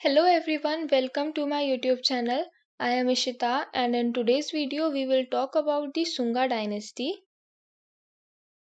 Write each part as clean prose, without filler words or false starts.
Hello everyone, welcome to my YouTube channel. I am Ishita and in today's video we will talk about the Sunga dynasty.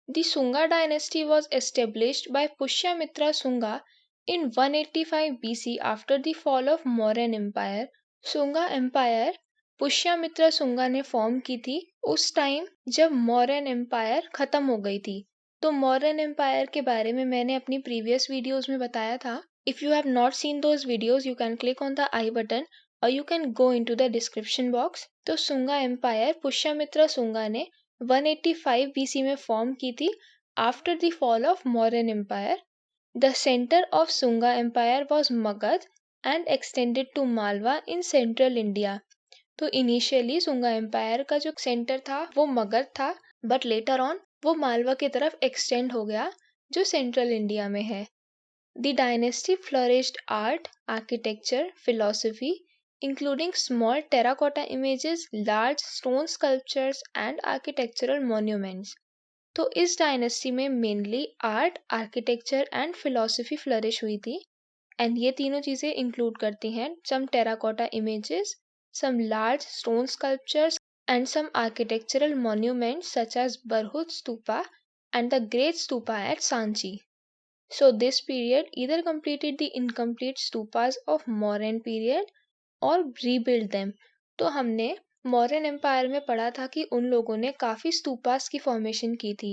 The Sunga dynasty was established by Pushyamitra Sunga in 185 BC after the fall of Mauryan Empire. Sunga Empire Pushyamitra Sunga ने form की थी उस time जब Mauryan empire खत्म हो गई थी। तो मौर्यन एम्पायर के बारे में मैंने अपनी प्रीवियस वीडियोस में बताया था। If you have not seen those videos, you can click on the I button or you can go into the description box. तो सुंगा एम्पायर पुष्यमित्र सुंगा ने 185 BC में फॉर्म की थी after the fall of Mauryan empire. The centre of Sunga empire was Magadha and extended to Malwa in central India. तो initially Sunga empire का जो centre था वो मगध था, बट लेटर ऑन वो मालवा की तरफ एक्सटेंड हो गया जो सेंट्रल इंडिया में है। The dynasty flourished art, architecture, philosophy, including small terracotta images, large stone sculptures and architectural monuments. तो इस डायनेस्टी में mainly art, architecture and philosophy flourish हुई थी एंड ये तीनों चीजें इंक्लूड करती हैं some terracotta images, some large stone sculptures and some architectural monuments such as Barhut Stupa and the Great Stupa at Sanchi. So this period either completed the incomplete stupas of Mauryan period or rebuilt them. तो हमने Mauryan empire में पढ़ा था कि उन लोगों ने काफी स्तूपास की फॉर्मेशन की थी।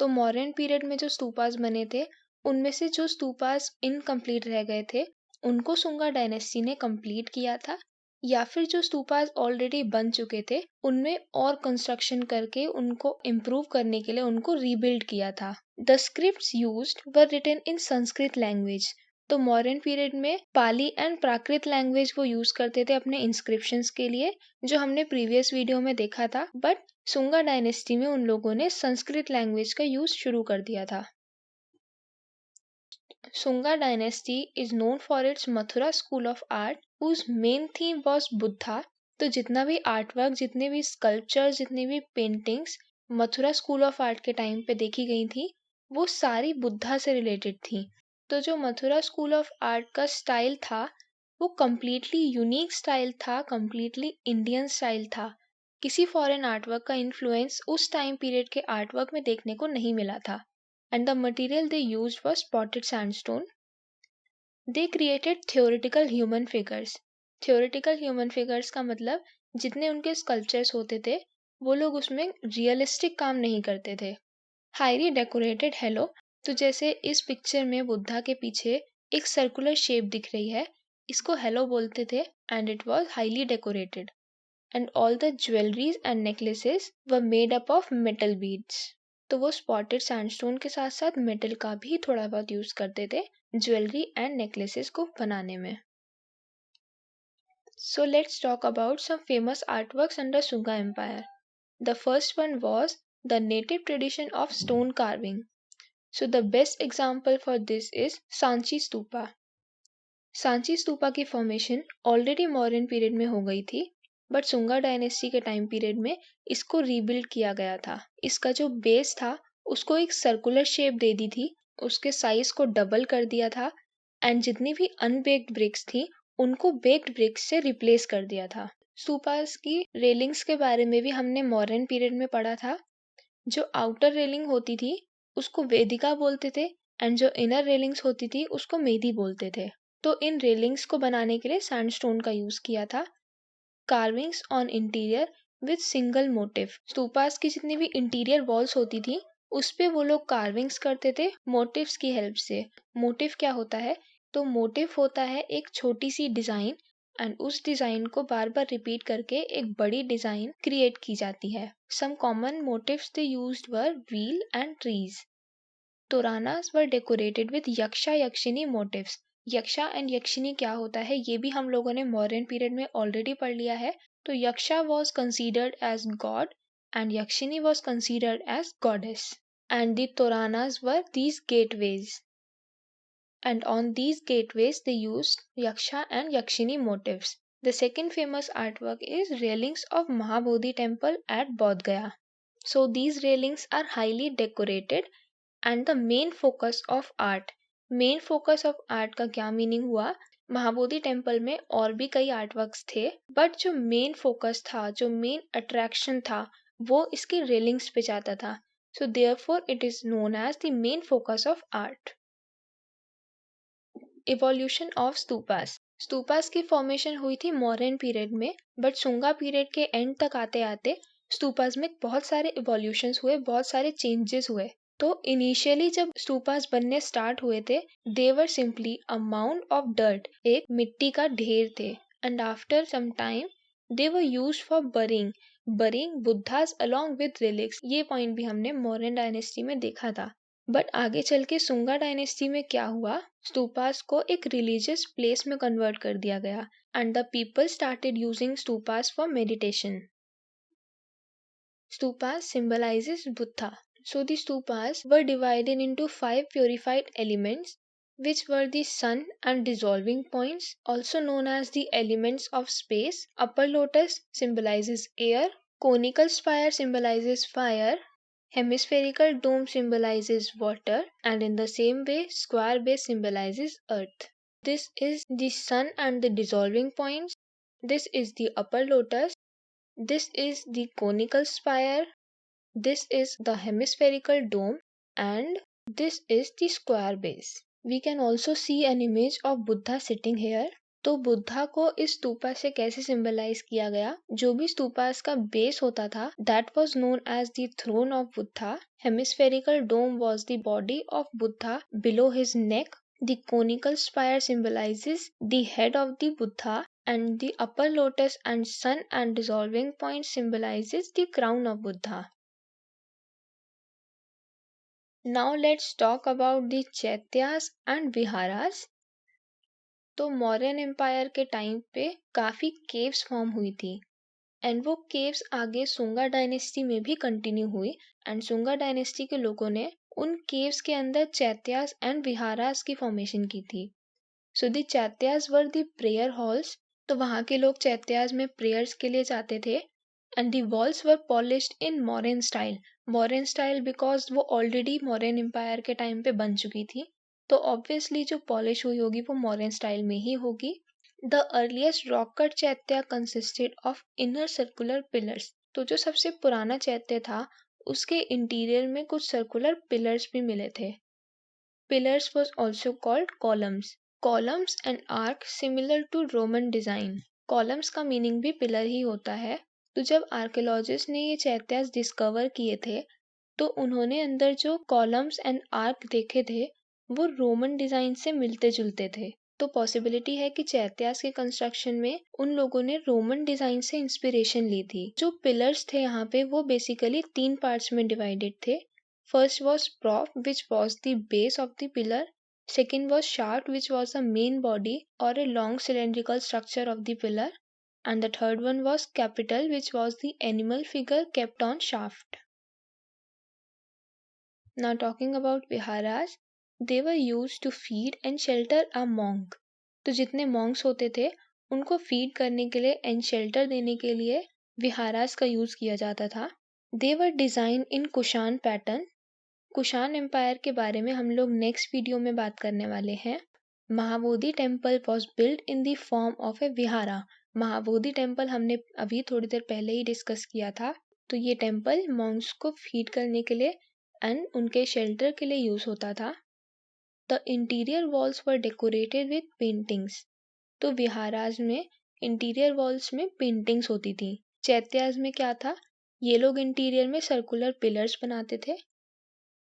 तो मौर्यन पीरियड में जो स्तूपास बने थे उनमें से जो स्तूपास इनकम्प्लीट रह गए थे उनको सुंगा डायनेस्टी ने कंप्लीट किया था, या फिर जो स्तूपास ऑलरेडी बन चुके थे उनमें और कंस्ट्रक्शन करके उनको इम्प्रूव करने के लिए उनको रीबिल्ड किया था। The scripts used were written in Sanskrit language. तो मौर्यन पीरियड में पाली एंड प्राकृत लैंग्वेज वो यूज करते थे अपने इंस्क्रिप्शंस के लिए, जो हमने प्रीवियस वीडियो में देखा था, बट सुंगा डायनेस्टी में उन लोगों ने संस्कृत लैंग्वेज का यूज शुरू कर दिया था। Sunga dynasty is known for its Mathura school of art whose main theme was Buddha। तो जितना भी आर्ट वर्क, जितने भी स्कल्पचर, जितनी भी paintings Mathura school of art के टाइम पे देखी गई थी वो सारी बुद्धा से रिलेटेड थी। तो जो मथुरा स्कूल ऑफ आर्ट का स्टाइल था वो कम्प्लीटली यूनिक स्टाइल था, कम्प्लीटली इंडियन स्टाइल था। किसी फॉरेन आर्टवर्क का इन्फ्लुएंस उस टाइम पीरियड के आर्टवर्क में देखने को नहीं मिला था। And the material they used was spotted sandstone. They created theoretical human figures. Theoretical human figures का मतलब जितने उनके स्कल्पचर्स होते थे वो लोग उसमें रियलिस्टिक काम नहीं करते थे। हाईली डेकोरेटेड हेलो, तो जैसे इस पिक्चर में बुद्धा के पीछे एक सर्कुलर शेप दिख रही है, इसको हेलो बोलते थे and it was highly decorated and all the jewelleries and necklaces were made up of metal beads. तो वो स्पॉटेड सैंडस्टोन के साथ साथ मेटल का भी थोड़ा बहुत यूज करते थे ज्वेलरी एंड नेकलेसेस को बनाने में। So let's talk about some famous artworks under Sunga empire. The first one was the native tradition of stone carving. So the best example for this is Sanchi stupa. Sanchi stupa की फॉर्मेशन ऑलरेडी मौर्यन पीरियड में हो गई थी, but Sunga dynasty के time period में इसको rebuild किया गया था। इसका जो बेस था उसको एक सर्कुलर शेप दे दी थी, उसके साइज को डबल कर दिया था एंड जितनी भी अनबेक्ड ब्रिक्स थी उनको बेक्ड ब्रिक्स से रिप्लेस कर दिया था। स्तूपास की रेलिंग्स के बारे में भी हमने मॉडर्न पीरियड में पढ़ा था। जो आउटर रेलिंग होती थी उसको वेदिका बोलते थे एंड जो इनर रेलिंग्स होती थी उसको मेदी बोलते थे। तो इन रेलिंग्स को बनाने के लिए सैंडस्टोन का यूज किया था। Carvings on interior with single motive. Stupas की जितनी भी इंटीरियर वॉल्स होती थी उस पे वो लोग कार्विंग्स करते थे मोटिव्स की हेल्प से। मोटिव क्या होता है? तो मोटिव होता है एक छोटी सी डिजाइन एंड उस डिजाइन को बार बार रिपीट करके एक बड़ी डिजाइन क्रिएट की जाती है। Some common motifs they used were wheel and trees. Toranas were decorated with yaksha yakshini motifs. Yaksha and yakshini क्या होता है ये भी हम लोगों ने मॉडर्न पीरियड में ऑलरेडी पढ़ लिया है। तो yaksha was considered as god and yakshini was considered as goddess and the toranas were these gateways and on these gateways they used yaksha and yakshini motifs. The second famous artwork is railings of Mahabodhi temple at Bodh Gaya. So these railings are highly decorated and the main focus of art का क्या meaning हुआ? Mahabodhi temple में और भी कई artworks थे, but जो main focus था, जो मेन अट्रैक्शन था, वो इसकी रेलिंग्स पे जाता था. So therefore it is known as the main focus of art. Evolution of stupas. Stupas की फॉर्मेशन हुई थी मौर्यन पीरियड में, बट सुंगा पीरियड के एंड तक आते आते स्तूपास में बहुत सारे इवोल्यूशंस हुए, बहुत सारे चेंजेस हुए. तो इनिशियली जब स्तूपास बनने स्टार्ट हुए थे, they were simply a mound of dirt, एक मिट्टी का ढेर थे. And after some time they were used for burying Buddhas along with relics. ये पॉइंट भी हमने मौर्यन डायनेस्टी में देखा था. बट आगे चल के सुंगा डायनेस्टी में क्या हुआ, स्तूपास को एक रिलीजियस प्लेस में कन्वर्ट कर दिया गया and the people started using stupas for meditation. Stupas symbolizes Buddha. So the stupas were divided into 5 purified elements, which were the sun and dissolving points, also known as the elements of space. Upper lotus symbolizes air, conical spire symbolizes fire, hemispherical dome symbolizes water, and in the same way, square base symbolizes earth. This is the sun and the dissolving points. This is the upper lotus. This is the conical spire, this is the hemispherical dome, and this is the square base. We can also see an image of Buddha sitting here. तो बुद्धा को इस स्तूपा से कैसे symbolize किया गया, जो भी स्तूपा का बेस होता था, that was known as the throne of Buddha. Hemispherical dome was the body of Buddha below his neck. The conical spire symbolizes the head of the Buddha, and the upper lotus and sun and dissolving point symbolizes the crown of Buddha. Now let's talk about the Chaityas and Viharas. तो Mauryan empire के time पे काफी caves form हुई थी, and वो caves आगे Sunga dynasty में भी कंटिन्यू हुई. एंड सुंगा डायनेस्टी के लोगों ने उन केव्स के अंदर चैत्यास एंड विहारास की फॉर्मेशन की थी. So the चैत्यास were the prayer halls. तो वहाँ के लोग चैत्यास में प्रेयर्स के लिए जाते थे. And the walls were polished in Mauryan style. Mauryan style because वो ऑलरेडी मौर्यन एम्पायर के टाइम पे बन चुकी थी, तो ऑब्वियसली जो पॉलिश हुई होगी वो मौर्यन स्टाइल में ही होगी. द अर्लीस्ट रॉक कट चैत्य consisted of inner circular pillars. तो जो सबसे पुराना चैत्य था, उसके इंटीरियर में कुछ सर्कुलर पिलर्स भी मिले थे. Pillars was also called columns. Columns and arch similar to Roman design. Columns का मीनिंग भी पिलर ही होता है. तो जब आर्कियोलॉजिस्ट ने ये चैत्यास डिस्कवर किए थे, तो उन्होंने अंदर जो कॉलम्स एंड आर्क देखे थे, वो रोमन डिजाइन से मिलते जुलते थे. तो पॉसिबिलिटी है कि चैत्यास के कंस्ट्रक्शन में उन लोगों ने रोमन डिजाइन से इंस्पिरेशन ली थी. जो पिलर्स थे यहाँ पे, वो बेसिकली 3 पार्ट्स में डिवाइडेड थे. First was prop, which was the base of the pillar. Second was shaft, which was the main body or a long cylindrical structure of the pillar. And the third one was capital, which was the animal figure kept on shaft. Now talking about viharas, they were used to feed and shelter a monk. तो जितने monks होते थे, उनको feed करने के लिए and shelter देने के लिए viharas का यूज किया जाता था. They were designed in Kushan pattern. Kushan empire के बारे में हम लोग नेक्स्ट वीडियो में बात करने वाले हैं. Mahabodhi temple was build in the form of a vihara. Mahabodhi temple हमने अभी थोड़ी देर पहले ही डिस्कस किया था. तो ये टेम्पल मॉन्क्स को फीड करने के लिए एंड उनके शेल्टर के लिए यूज होता था. The interior walls were decorated with paintings. तो विहाराज में इंटीरियर वॉल्स में पेंटिंग्स होती थी. चैत्याज में क्या था, ये लोग इंटीरियर में सर्कुलर पिलर्स बनाते थे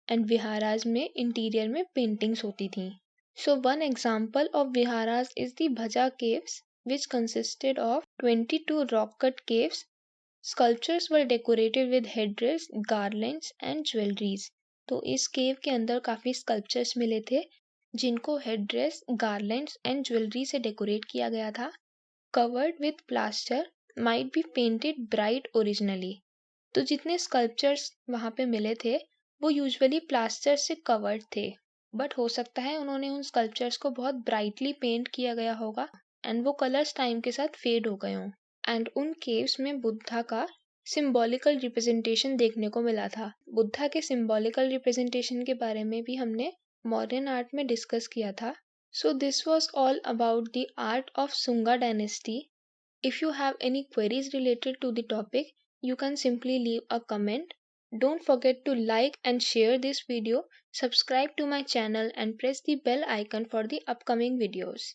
एंड विहाराज में इंटीरियर में पेंटिंग्स होती थी. So one example of viharas is the भजा caves, which consisted of 22 rock cut caves. Sculptures were decorated with headdress, garlands and jewelries. तो इस केव के अंदर काफी स्कल्पचर्स मिले थे, जिनको हेडड्रेस, गार्लैंड्स एंड ज्वेलरी से डेकोरेट किया गया था. Covered with plaster, might be painted bright originally. तो जितने स्कल्पचर्स वहाँ पे मिले थे, वो यूजुअली प्लास्टर से कवर्ड थे, बट हो सकता है उन्होंने उन स्कल्पचर्स को बहुत ब्राइटली पेंट किया गया होगा एंड वो कलर्स टाइम के साथ फेड हो गए हों. एंड उन केव्स में बुद्धा का सिंबॉलिकल रिप्रेजेंटेशन देखने को मिला था. बुद्धा के सिंबॉलिकल रिप्रेजेंटेशन के बारे में भी हमने मॉडर्न आर्ट में डिस्कस किया था. So this was all about the art of Sunga dynasty. If you have any queries related to the topic, you can simply leave a comment. Don't forget to like and share this video, subscribe to my channel and press the bell icon for the upcoming videos.